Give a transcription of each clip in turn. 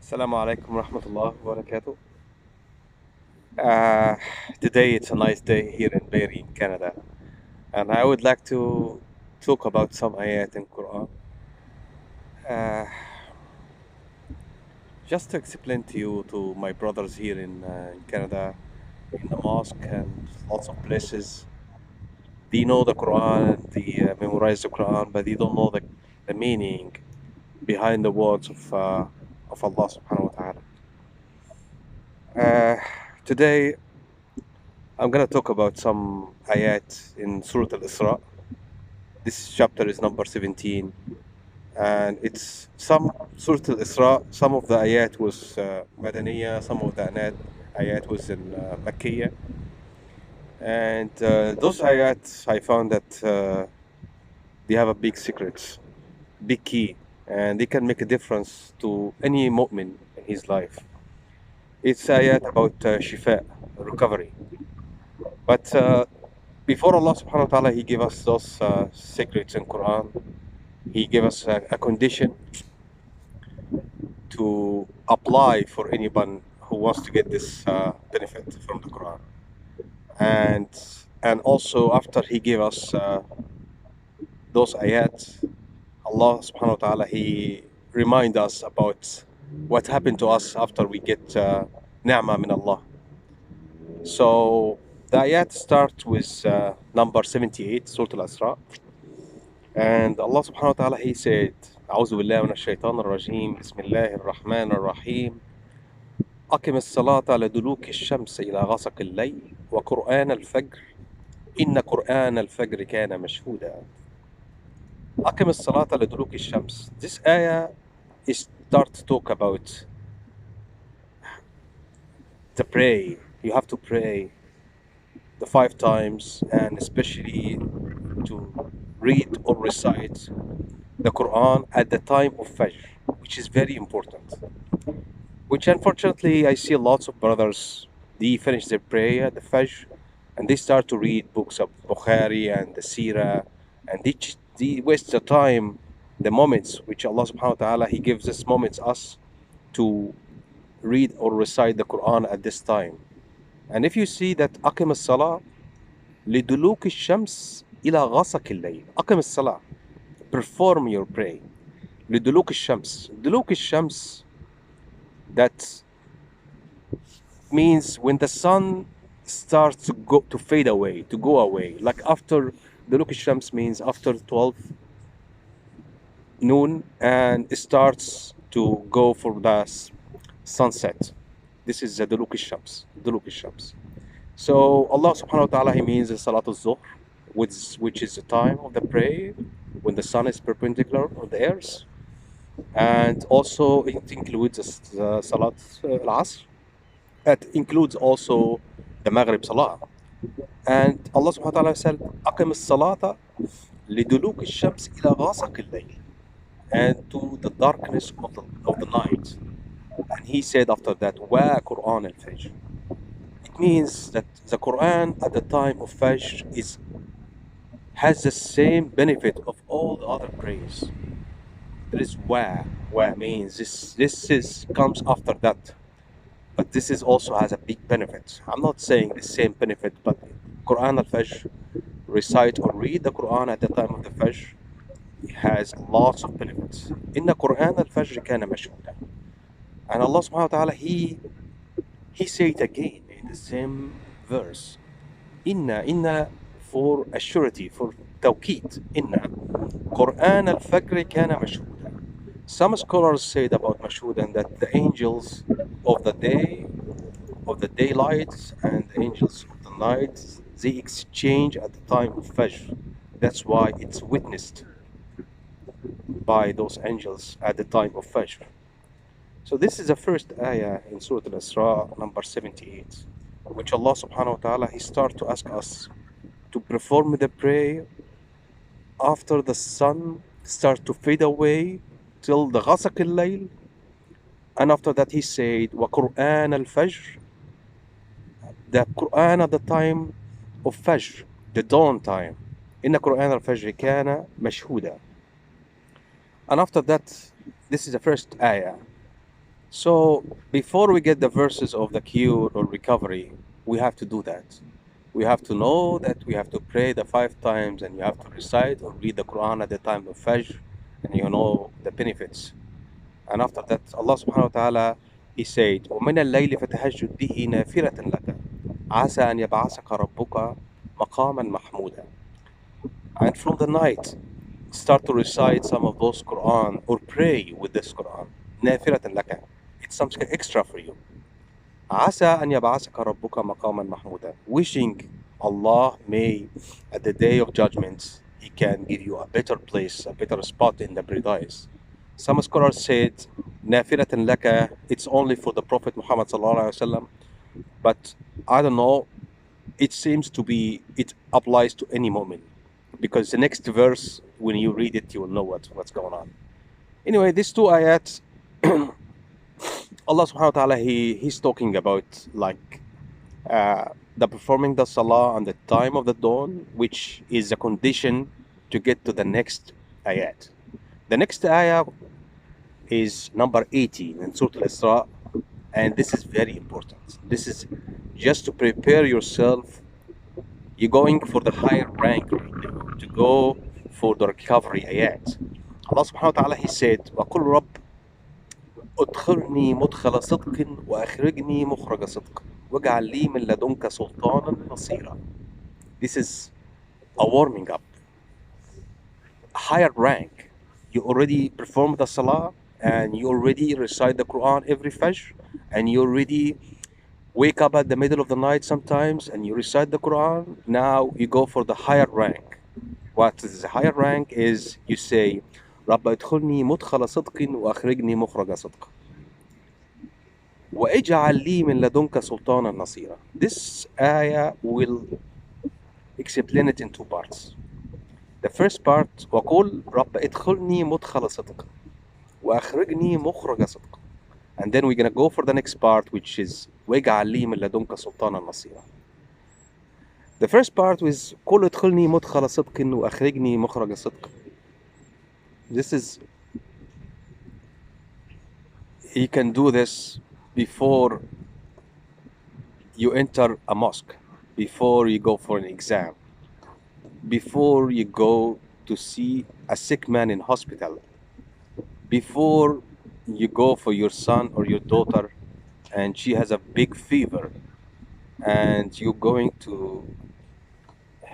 Assalamu alaikum rahmatullah wa barakatuh. Uh, Today it's a nice day here in Barrie, in Canada, and I would like to talk about some ayat in Quran. Uh, just to explain to you, to my brothers here in Canada, in the mosque and lots of places, they know the Quran, they memorize the Quran, but they don't know the meaning behind the words of Allah subhanahu wa ta'ala. Today I'm gonna talk about some ayat in Surah Al-Isra. This chapter is number 17, and it's some Surah Al-Isra. Some of the ayat was Madaniya, some of the ayat was in Makkiyah, and those ayat I found that they have a big secret, big key, and they can make a difference to any mu'min in his life. It's ayat about Shifa, recovery. But before Allah subhanahu wa ta'ala, He gave us those secrets in Quran. He gave us a condition to apply for anyone who wants to get this benefit from the Quran. And also after He gave us those ayat, Allah subhanahu wa ta'ala, He remind us about what happened to us after we get ni'mah min Allah. So the ayat starts with number 78, Surah Al-Isra. And Allah subhanahu wa ta'ala, He said, أعوذ بالله من الشيطان الرجيم بسم الله الرحمن الرحيم أقم الصلاة لدلوك الشمس إلى غسق الليل وقرآن الفجر إن قرآن الفجر كان مشهودا. أقم الصلاة لدلوك الشمس. This ayah is start to talk about the pray. You have to pray the 5 times, and especially to read or recite the Quran at the time of Fajr, which is very important. Which unfortunately I see lots of brothers, they finish their prayer at the Fajr and they start to read books of Bukhari and the Sirah, and they waste the time, the moments which Allah subhanahu wa ta'ala, He gives us moments us to read or recite the Quran at this time. And if you see that أقم الصلاة لدلوك الشمس إلى غسق الليل. أقم الصلاة, perform your prayer. لدلوك الشمس. دلوك الشمس, that means when the sun starts to fade away, to go away. Like after دلوك الشمس means after 12 noon, and it starts to go for the sunset. This is the دلوك الشمس. دلوك الشمس. So Allah subhanahu wa ta'ala, He means the Salatul Zuhr, which is the time of the prayer when the sun is perpendicular on the earth. And also it includes the Salat al-Asr. It includes also the Maghrib Salah. And Allah subhanahu wa ta'ala said, أقم الصلاة لدلوك الشمس إلى غاسق الليل, and to the darkness of the night. And He said after that, wa Quran al-Fajr. It means that the Quran at the time of Fajr has the same benefit of all the other prayers. There is wa. Wa means this comes after that. But this is also has a big benefit. I'm not saying the same benefit, but Quran al-Fajr, recite or read the Quran at the time of the Fajr, it has lots of benefits. Inna Quran al-Fajr kana mashhuda. And Allah subhanahu wa ta'ala, He said it again in the same verse. Inna for a surety, for tawqeed. Inna Quran al-Fajr kana mashhuda. Some scholars said about mashhudan that the angels of the day, of the daylight, and the angels of the night, they exchange at the time of Fajr. That's why it's witnessed by those angels at the time of Fajr. So this is the first ayah in Surah Al-Isra, number 78, which Allah subhanahu wa ta'ala, He starts to ask us to perform the prayer after the sun starts to fade away till the ghasaq al-layl. And after that He said, wa Quran al-Fajr, the Quran at the time of Fajr, the dawn time. Inna Quran al-Fajr kana mashhuda. And after that, this is the first ayah. So before we get the verses of the cure or recovery, we have to do that. We have to know that we have to pray the 5 times and you have to recite or read the Quran at the time of Fajr and you know the benefits. And after that, Allah subhanahu wa ta'ala, He said, وَمِنَ اللَّيْلِ فَتَهَجُّدْ بِهِ نَافِلَةً لَكَ عَسَى أَنْ يَبْعَثَكَ رَبُّكَ مَقَامًا مَحْمُودًا. And from the night, start to recite some of those Quran or pray with this Quran. نَافِلَةً لَكَ. It's something extra for you. عسى أن يبعثك ربك مقاما محمودا. Wishing Allah may at the day of judgment He can give you a better place, a better spot in the paradise. Some scholars said نافلة لك, it's only for the Prophet Muhammad sallallahu alaihi wasallam, but I don't know, it seems to be it applies to any moment because the next verse when you read it you will know what's going on. Anyway, these two ayats, Allah subhanahu wa ta'ala, he's talking about like the performing the salah on the time of the dawn, which is a condition to get to the next ayat. The next ayah is number 18 in Surah Al-Isra, and this is very important. This is just to prepare yourself. You're going for the higher rank right now, to go for the recovery ayat. Allah subhanahu wa ta'ala, He said, وَقُلْ رَبِّ ادخلني مدخل صدق وأخرجني مخرج صدق واجعل لي من لدنك سلطانا نصيرا. This is a warming up, higher rank. You already perform the salah and you already recite the Quran every Fajr and you already wake up at the middle of the night sometimes and you recite the Quran. Now you go for the higher rank. What is the higher rank is you say رب ادخلني مدخل صدق وأخرجني مخرج صدق وَاجْعَلْ لِي مِنْ لَدُنْكَ سُلْطَانًا نَصِيرًا. This ayah will explain it in two parts. The first part, وَقُلْ رَبَّ ادْخُلْنِي مُدْخَلَ صِدْقٍ وَأَخْرِجْنِي مُخْرَجَ صِدْقٍ. And then we're going to go for the next part, which is وَاجْعَلْ لِي مِنْ لَدُنْكَ سُلْطَانًا نَصِيرًا. The first part is قُلْ ادْخُلْنِي مُدْخَلَ صِدْقٍ وَأَخْرِجْنِي مُخْرَجَ صِدْقٍ. This is, you can do this before you enter a mosque, before you go for an exam, before you go to see a sick man in hospital, before you go for your son or your daughter and she has a big fever and you're going to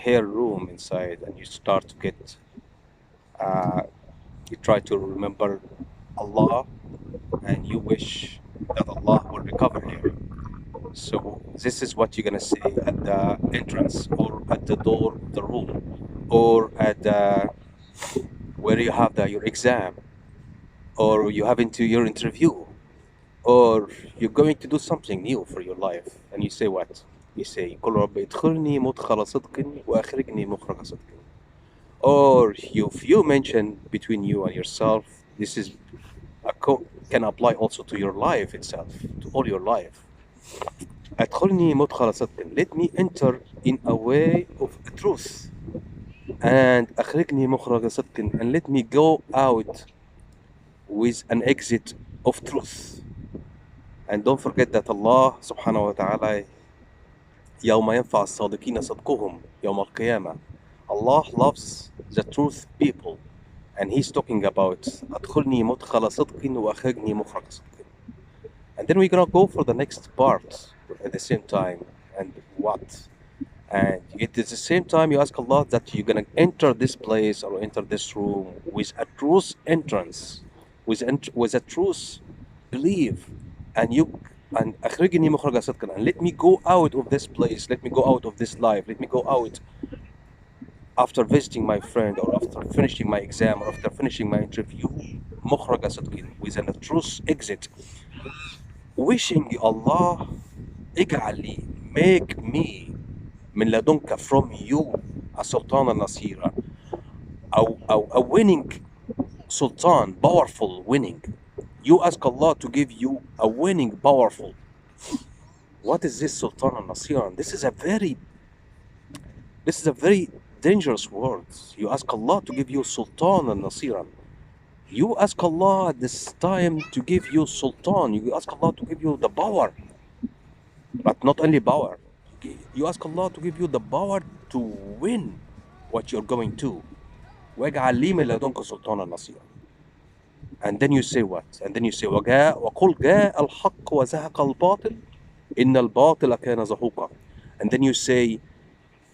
her room inside and you start to get uh, you try to remember Allah and you wish that Allah will recover her. So this is what you're gonna say at the entrance or at the door of the room or at the where you have your exam or you have into your interview or you're going to do something new for your life and you say what? You say قل رب ادخلني مدخل صدق وأخرجني مخرج صدق. Or if you mention between you and yourself, this is can apply also to your life itself, to all your life. أدخلني مدخل صدق, let me enter in a way of truth, and أخرجني مخرج صدق, and let me go out with an exit of truth. And don't forget that Allah subhanahu wa ta'ala يوم ينفع الصادقين صدقهم يوم القيامة. Allah loves the truth people and He's talking about أدخلني مدخل صدق وأخرجني مخرج صدق. And then we're gonna go for the next part at the same time. And what? And at the same time you ask Allah that you're gonna enter this place or enter this room with a truth entrance, with a truth belief, and you and أخرجني مخرج صدق, and let me go out of this place, let me go out of this life, let me go out after visiting my friend or after finishing my exam or after finishing my interview مخرج صدق, with a truth exit, wishing Allah اجعل لي, make me من لدنك, from you, a sultan al-nasira, a winning sultan, powerful winning. You ask Allah to give you a winning powerful. What is this sultan al-nasira? This is a very dangerous word. You ask Allah to give you sultan al-nasira. You ask Allah at this time to give you sultan. You ask Allah to give you the power, but not only power. You ask Allah to give you the power to win what you're going to. واجعل لي من لدنك سلطانا نصيرا. And then you say what? And then you say وقل جاء الحق وزهق الباطل إن الباطل كان زهوقا. And then you say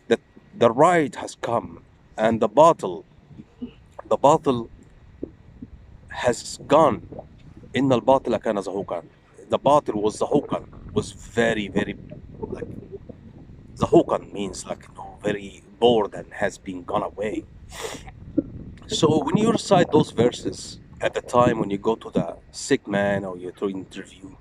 that the right has come and the batil has gone. إن الباطل كان زهوقا. The batil was zahuqan, was very, very, like, zahuqan means like, very bored and has been gone away. So when you recite those verses at the time when you go to the sick man or you're to interview,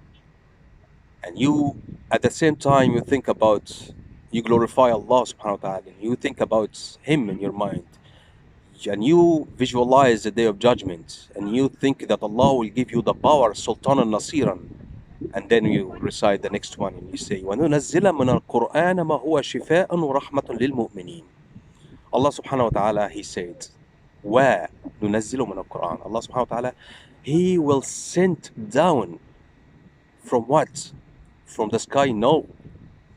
and you at the same time you think about, you glorify Allah subhanahu wa ta'ala, and you think about him in your mind, and you visualize the day of judgment, and you think that Allah will give you the power, sultanan nasiran, and then you recite the next one and you say وَنُنَزِّلَ مِنَ الْقُرْآنَ مَا هُوَ شِفَاءٌ وَرَحْمَةٌ لِلْمُؤْمِنِينَ. Allah subhanahu wa ta'ala, he said وَنُنَزِّلُ مِنَ الْقُرْآنِ. Allah subhanahu wa ta'ala, he will send down from what? From the sky? No.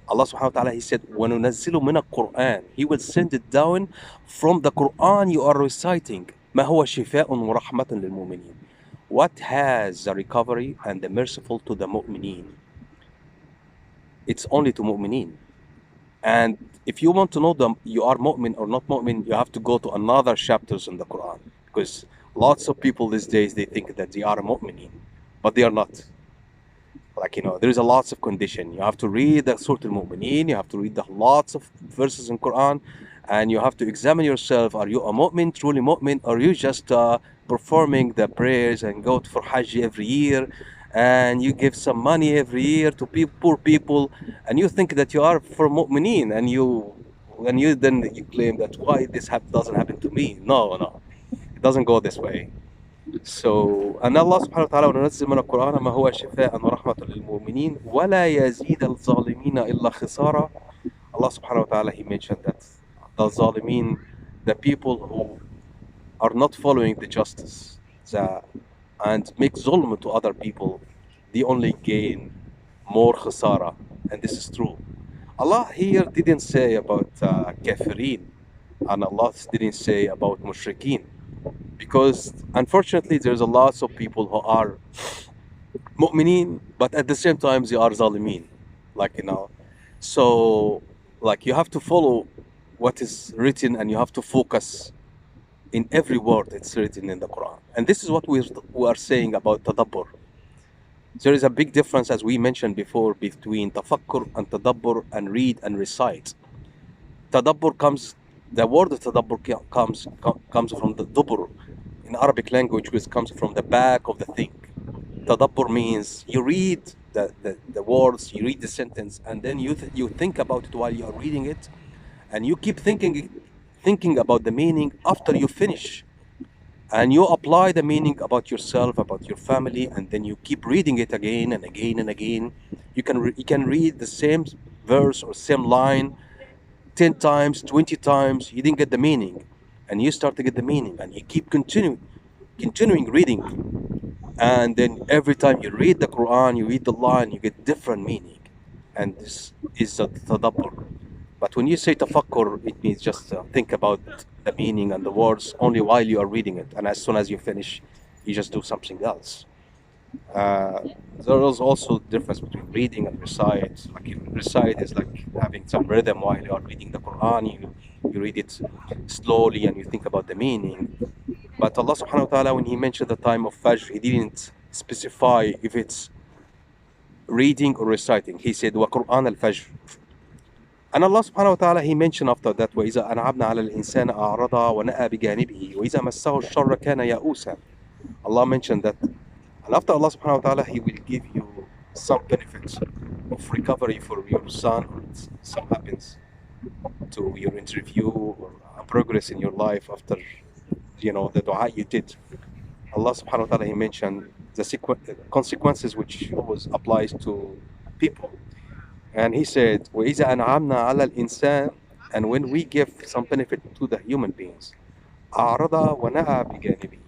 Allah subhanahu wa ta'ala, he said وَنُنَزِّلُ مِنَ الْقُرْآنِ. He will send it down from the Quran you are reciting. مَا هُوَ شِفَاءٌ وَرَحْمَةٌ لِلْمُؤْمِنِينَ. What has the recovery and the merciful to the mu'mineen? It's only to mu'mineen. And if you want to know them, you are mu'min or not mu'min, you have to go to another chapters in the Quran. Because lots of people these days, they think that they are mu'mineen, but they are not. Like, there is a lots of condition. You have to read the Surah Al-Mu'mineen, you have to read the lots of verses in Quran, and you have to examine yourself. Are you a mu'min, truly mu'min, or are you just performing the prayers and go for Hajj every year, and you give some money every year to poor people, and you think that you are for mu'mineen, and you claim that why this doesn't happen to me. No, it doesn't go this way. So, and Allah subhanahu wa ta'ala وننزل من القرآن ما هو شفاء ورحمة للمؤمنين ولا يزيد الظالمين إلا خسارا. Allah subhanahu wa ta'ala, he mentioned that the zalimin, the people who are not following the justice and make zulm to other people, they only gain more khasara. And this is true. Allah here didn't say about kafirin, and Allah didn't say about mushrikeen, because unfortunately there's a lot of people who are mu'mineen, but at the same time they are zalimin, so, like, you have to follow what is written, and you have to focus in every word it's written in the Quran. And this is what we are saying about tadabbur. There is a big difference, as we mentioned before, between tafakkur and tadabbur and read and recite. The word tadabbur comes from the dubur in Arabic language, which comes from the back of the thing. Tadabbur means you read the words, you read the sentence, and then you think about it while you are reading it, and you keep thinking about the meaning after you finish, and you apply the meaning about yourself, about your family, and then you keep reading it again and again and again. You can read the same verse or same line 10 times, 20 times, you didn't get the meaning, and you start to get the meaning, and you keep continuing reading, and then every time you read the Quran, you read the line, you get different meaning, and this is a tadabbur. But when you say tafakkur, it means just think about the meaning and the words only while you are reading it, and as soon as you finish, you just do something else. There is also difference between reading and recite. Like, recite is like having some rhythm while you are reading the Quran. You read it slowly and you think about the meaning. But Allah subhanahu wa ta'ala, when he mentioned the time of Fajr, he didn't specify if it's reading or reciting. He said وَقُرْآنَ الْفَجْرِ. And Allah subhanahu wa ta'ala, he mentioned after that وَإِذَا أَنْعَمْنَا عَلَى الْإِنسَانَ أَعْرَضَ وَنَأَى بِجَانِبِهِ وَإِذَا مَسَّهُ الشَّرَّ كَانَ يَئُوسًا. Allah mentioned that. And after Allah subhanahu wa ta'ala, he will give you some benefits of recovery for your son, or some happens to your interview, or a progress in your life after the dua you did. Allah subhanahu wa ta'ala, he mentioned the consequences which always applies to people. And he said, وَإِذَا أَنْعَمْنَا عَلَى الْإِنسَانِ, and when we give some benefit to the human beings, أَعْرَضَ وَنَأَى بِجَانِبِهِ,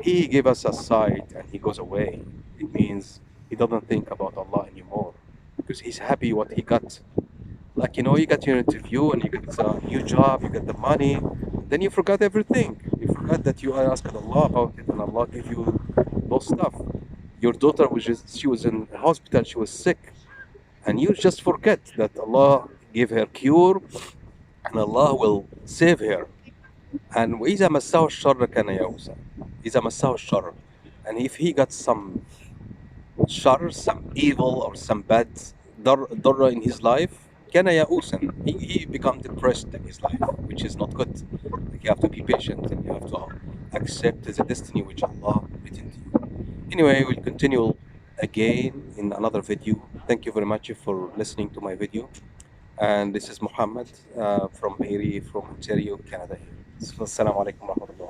he gave us a sight and he goes away. It means he doesn't think about Allah anymore because he's happy what he got. Like, you got your interview and you get a new job, you get the money, then you forgot everything. You forgot that you asked Allah about it and Allah gave you those stuff. Your daughter she was in hospital, she was sick, and you just forget that Allah gave her cure and Allah will save her. And وإذا مسه الشر كان يئوسا. إذا مسه الشر. And if he got some shar, some evil or some bad ضر in his life, كان يئوسا. He become depressed in his life, which is not good. Like, you have to be patient and you have to accept the destiny which Allah written to you. Anyway, we'll continue again in another video. Thank you very much for listening to my video. And this is Muhammad from Mary from Ontario, Canada. Assalamu alaikum wa rahmatullah.